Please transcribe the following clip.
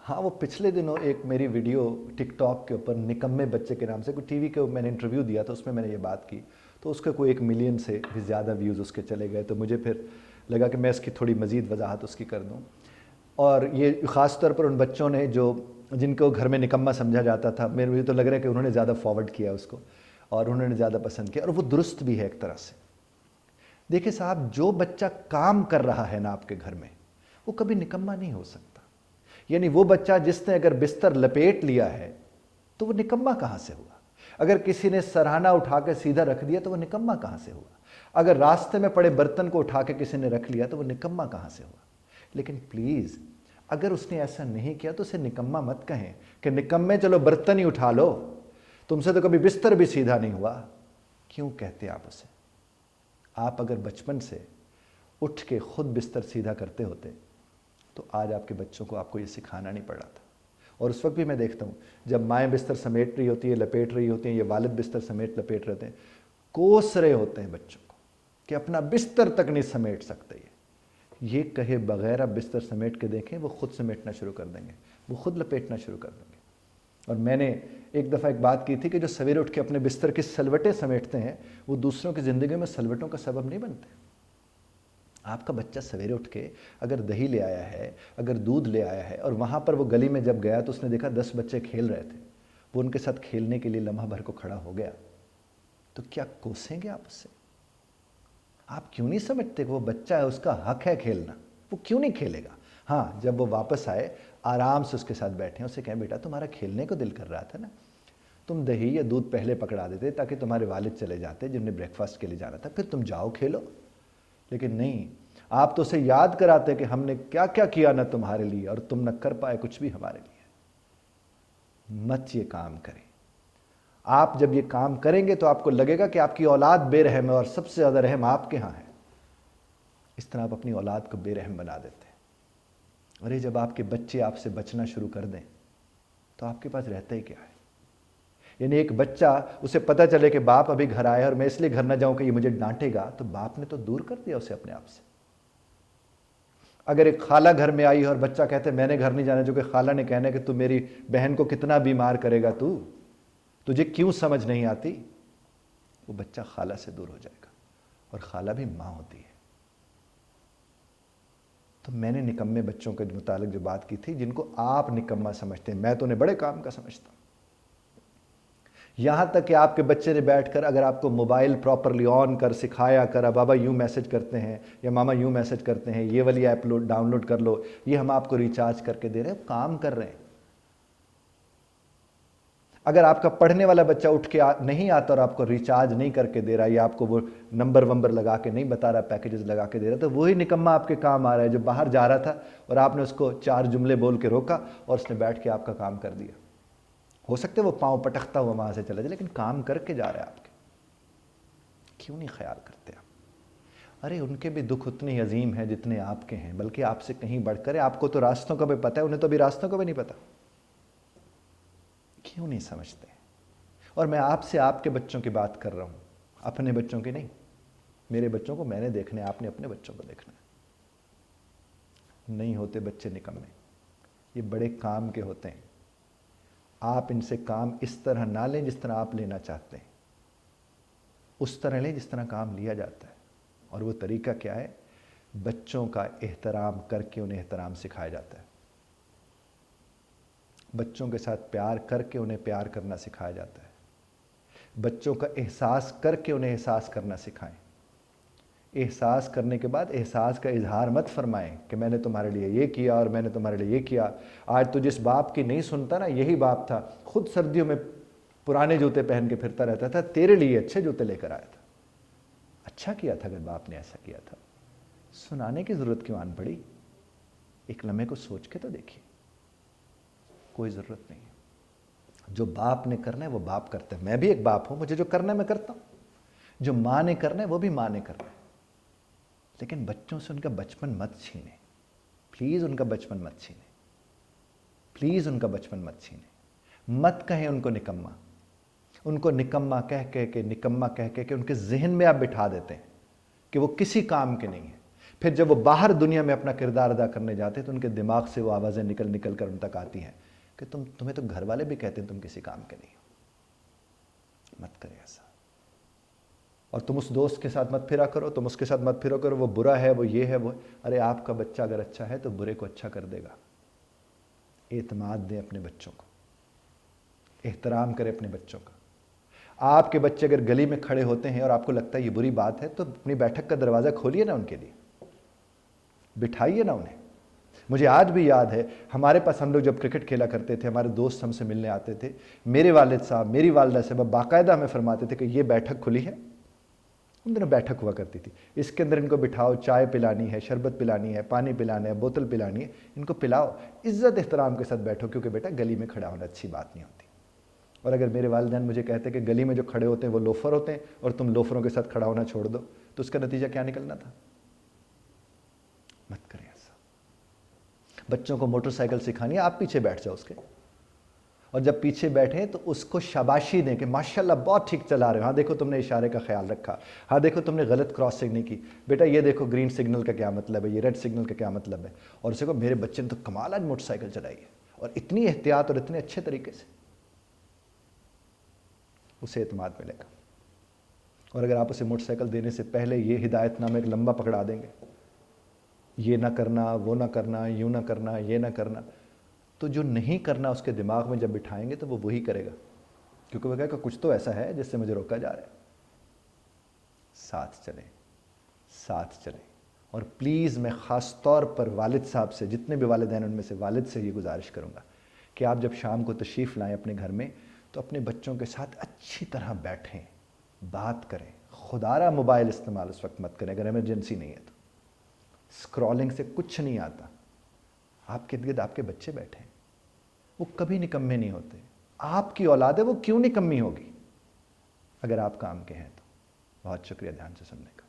हाँ, वो पिछले दिनों एक मेरी वीडियो टिकटॉक के ऊपर निकम्मे बच्चे के नाम से कोई टीवी के मैंने इंटरव्यू दिया था, उसमें मैंने ये बात की, तो उसके कोई 1 मिलियन से भी ज़्यादा व्यूज़ उसके चले गए। तो मुझे फिर लगा कि मैं इसकी थोड़ी मज़ीद वजाहत उसकी कर दूँ। और ये ख़ास तौर पर उन बच्चों ने जो जिनको घर में निकम्मा समझा जाता था, मेरे मुझे तो लग रहा है कि उन्होंने ज़्यादा फॉरवर्ड किया उसको और उन्होंने ज़्यादा पसंद किया, और वो दुरुस्त भी है एक तरह से। देखिए साहब, जो बच्चा काम कर रहा है ना आपके घर में, वो कभी निकम्मा नहीं हो सकता। यानी वो बच्चा जिसने अगर बिस्तर लपेट लिया है तो वो निकम्मा कहाँ से हुआ? अगर किसी ने सरहाना उठा के सीधा रख दिया तो वो निकम्मा कहाँ से हुआ? अगर रास्ते में पड़े बर्तन को उठा के किसी ने रख लिया तो वो निकम्मा कहाँ से हुआ? लेकिन प्लीज़, अगर उसने ऐसा नहीं किया तो उसे निकम्मा मत कहें कि निकम्मे चलो बर्तन ही उठा लो, तुमसे तो कभी बिस्तर भी सीधा नहीं हुआ। क्यों कहते आप उसे? आप अगर बचपन से उठ के खुद बिस्तर सीधा करते होते तो आज आपके बच्चों को आपको ये सिखाना नहीं पड़ा था। और उस वक्त भी मैं देखता हूँ जब माएँ बिस्तर समेट रही होती है, लपेट रही होती हैं, ये वालिद बिस्तर समेट लपेट रहे होते हैं, कोस रहे होते हैं बच्चों को कि अपना बिस्तर तक नहीं समेट सकते। ये कहे बगैर आप बिस्तर समेट के देखें, वो खुद समेटना शुरू कर देंगे, वो खुद लपेटना शुरू कर देंगे। और मैंने एक दफ़ा एक बात की थी कि जो सवेरे उठ के अपने बिस्तर की सलवटें समेटते हैं, वो दूसरों की ज़िंदगी में सलवटों का सबब नहीं बनते। आपका बच्चा सवेरे उठ के अगर दही ले आया है, अगर दूध ले आया है, और वहाँ पर वो गली में जब गया तो उसने देखा 10 बच्चे खेल रहे थे, वो उनके साथ खेलने के लिए लम्हा भर को खड़ा हो गया, तो क्या कोसेंगे आप उससे? आप क्यों नहीं समझते कि वो बच्चा है, उसका हक है खेलना, वो क्यों नहीं खेलेगा? हाँ, जब वो वापस आए, आराम से उसके साथ बैठे, उसे कहें बेटा तुम्हारा खेलने को दिल कर रहा था ना, तुम दही या दूध पहले पकड़ा देते ताकि तुम्हारे वालिद चले जाते जिन्हें ब्रेकफास्ट के लिए जाना था, फिर तुम जाओ खेलो। लेकिन नहीं, आप तो उसे याद कराते कि हमने क्या क्या किया ना तुम्हारे लिए, और तुम न कर पाए कुछ भी हमारे लिए। मत ये काम करें। आप जब ये काम करेंगे तो आपको लगेगा कि आपकी औलाद बेरहम है, और सबसे ज़्यादा रहम आपके यहाँ है। इस तरह आप अपनी औलाद को बेरहम बना देते हैं। और ये जब आपके बच्चे आपसे बचना शुरू कर दें तो आपके पास रहता ही क्या है? यानी एक बच्चा, उसे पता चले कि बाप अभी घर आया और मैं इसलिए घर ना जाऊं कि ये मुझे डांटेगा, तो बाप ने तो दूर कर दिया उसे अपने आप से। अगर एक खाला घर में आई और बच्चा कहते मैंने घर नहीं जाना, जो कि खाला ने कहना है कि तू मेरी बहन को कितना बीमार करेगा, तुझे क्यों समझ नहीं आती, वो बच्चा खाला से दूर हो जाएगा। और खाला भी माँ होती है। तो मैंने निकम्मे बच्चों के मुतालिक जो बात की थी, जिनको आप निकम्मा समझते हैं, मैं तो उन्हें बड़े काम का समझता हूँ। यहाँ तक कि आपके बच्चे ने बैठकर अगर आपको मोबाइल प्रॉपरली ऑन कर सिखाया कर, बाबा यूँ मैसेज करते हैं या मामा यूँ मैसेज करते हैं, ये वाली ऐप डाउनलोड कर लो, ये हम आपको रिचार्ज करके दे रहे हैं, काम कर रहे हैं। अगर आपका पढ़ने वाला बच्चा उठ के नहीं आता और आपको रिचार्ज नहीं करके दे रहा, या आपको वो नंबर वंबर लगा के नहीं बता रहा, पैकेजेस लगा के दे रहा, तो वही निकम्मा आपके काम आ रहा है जो बाहर जा रहा था और आपने उसको 4 जुमले बोल के रोका और उसने बैठ के आपका काम कर दिया। हो सकता है वो पाँव पटकता हुआ वहाँ से चला जाए, लेकिन काम करके जा रहा है आपके। क्यों नहीं ख्याल करते आप? अरे उनके भी दुख उतने ही अजीम हैं जितने आपके हैं, बल्कि आपसे कहीं बढ़कर है। आपको तो रास्तों का भी पता है, उन्हें तो अभी रास्तों का भी नहीं पता। क्यों नहीं समझते? और मैं आपसे आपके बच्चों की बात कर रहा हूँ, अपने बच्चों की नहीं। मेरे बच्चों को मैंने देखना है, आपने अपने बच्चों को देखना है। नहीं होते बच्चे निकम्मे, ये बड़े काम के होते हैं। आप इनसे काम इस तरह ना लें जिस तरह आप लेना चाहते हैं, उस तरह लें जिस तरह काम लिया जाता है। और वो तरीका क्या है? बच्चों का एहतराम करके उन्हें एहतराम सिखाया जाता है। बच्चों के साथ प्यार करके उन्हें प्यार करना सिखाया जाता है। बच्चों का एहसास करके उन्हें एहसास करना सिखाएं। एहसास करने के बाद एहसास का इजहार मत फरमाएं कि मैंने तुम्हारे लिए ये किया और मैंने तुम्हारे लिए ये किया। आज तो जिस बाप की नहीं सुनता ना, यही बाप था, खुद सर्दियों में पुराने जूते पहन के फिरता रहता था, तेरे लिए अच्छे जूते लेकर आया था। अच्छा किया था अगर बाप ने ऐसा किया था। सुनाने की ज़रूरत क्यों आन पड़ी? एक लम्हे को सोच के तो देखिए, कोई ज़रूरत नहीं है। जो बाप ने करना है वो बाप करता है। मैं भी एक बाप हूँ, मुझे जो करना है मैं करता हूँ। जो माँ ने करना है वो भी माँ ने करना है। लेकिन बच्चों से उनका बचपन मत छीने, प्लीज़ उनका बचपन मत छीने, प्लीज़ उनका बचपन मत छीने। मत कहें उनको निकम्मा। उनको निकम्मा कह कह के, निकम्मा कह कह के उनके जहन में आप बिठा देते हैं कि वो किसी काम के नहीं है। پھر جب وہ باہر دنیا میں اپنا کردار ادا کرنے جاتے ہیں تو ان کے دماغ سے وہ آوازیں نکل نکل کر ان تک آتی ہیں کہ تمہیں تو گھر والے بھی کہتے ہیں تم کسی کام کے نہیں ہو، مت کرے ایسا، اور تم اس دوست کے ساتھ مت پھرا کرو، تم اس کے ساتھ مت پھرو کرو، وہ برا ہے، وہ یہ ہے، وہ، ارے آپ کا بچہ اگر اچھا ہے تو برے کو اچھا کر دے گا۔ اعتماد دیں اپنے بچوں کو، احترام کریں اپنے بچوں کا۔ آپ کے بچے اگر گلی میں کھڑے ہوتے ہیں اور آپ کو لگتا ہے یہ بری بات ہے تو اپنی بیٹھک کا دروازہ کھولیے نا، ان کے لیے بٹھائیے نا انہیں۔ مجھے آج بھی یاد ہے ہمارے پاس ہم لوگ جب کرکٹ کھیلا کرتے تھے، ہمارے دوست ہم سے ملنے آتے تھے، میرے والد صاحب، میری والدہ صاحب باقاعدہ ہمیں فرماتے تھے کہ یہ بیٹھک کھلی ہے، ان دنوں بیٹھک ہوا کرتی تھی، اس کے اندر ان کو بٹھاؤ، چائے پلانی ہے، شربت پلانی ہے، پانی پلانا ہے، بوتل پلانی ہے، ان کو پلاؤ، عزت احترام کے ساتھ بیٹھو، کیونکہ بیٹا گلی میں کھڑا ہونا اچھی بات نہیں ہوتی۔ اور اگر میرے والدین مجھے کہتے کہ گلی میں جو کھڑے ہوتے ہیں وہ لوفر ہوتے ہیں اور تم لوفروں کے ساتھ کھڑا ہونا چھوڑ دو، تو اس کا نتیجہ کیا نکلنا تھا؟ مت کریں ایسا۔ بچوں کو موٹر سائیکل سکھانی ہے، آپ پیچھے بیٹھ جاؤ اس کے، اور جب پیچھے بیٹھیں تو اس کو شاباشی دیں کہ ماشاءاللہ بہت ٹھیک چلا رہے ہو، ہاں دیکھو تم نے اشارے کا خیال رکھا، ہاں دیکھو تم نے غلط کراسنگ نہیں کی، بیٹا یہ دیکھو گرین سگنل کا کیا مطلب ہے، یہ ریڈ سگنل کا کیا مطلب ہے، اور اسے کہو میرے بچے نے تو کمال آج موٹر سائیکل چلائی ہے، اور اتنی احتیاط اور اتنے اچھے طریقے سے، اسے اعتماد ملے گا۔ اور اگر آپ اسے موٹر سائیکل دینے سے پہلے یہ ہدایت نامہ ایک لمبا پکڑا دیں گے، یہ نہ کرنا، وہ نہ کرنا، یوں نہ کرنا، یہ نہ کرنا، تو جو نہیں کرنا اس کے دماغ میں جب بٹھائیں گے تو وہ وہی کرے گا، کیونکہ وہ کہے گا کچھ تو ایسا ہے جس سے مجھے روکا جا رہا ہے۔ ساتھ چلیں، ساتھ چلیں، اور پلیز میں خاص طور پر والد صاحب سے، جتنے بھی والدین ان میں سے والد سے یہ گزارش کروں گا کہ آپ جب شام کو تشریف لائیں اپنے گھر میں تو اپنے بچوں کے ساتھ اچھی طرح بیٹھیں، بات کریں، خدا را موبائل استعمال اس وقت مت کریں اگر ایمرجنسی نہیں ہے تو، اسکرولنگ سے کچھ نہیں آتا۔ آپ کے ارد آپ کے بچے بیٹھے ہیں، وہ کبھی نکمے نہیں ہوتے، آپ کی اولاد ہے، وہ کیوں نکمی ہوگی اگر آپ کام کے ہیں تو۔ بہت شکریہ دھیان سے سننے کا۔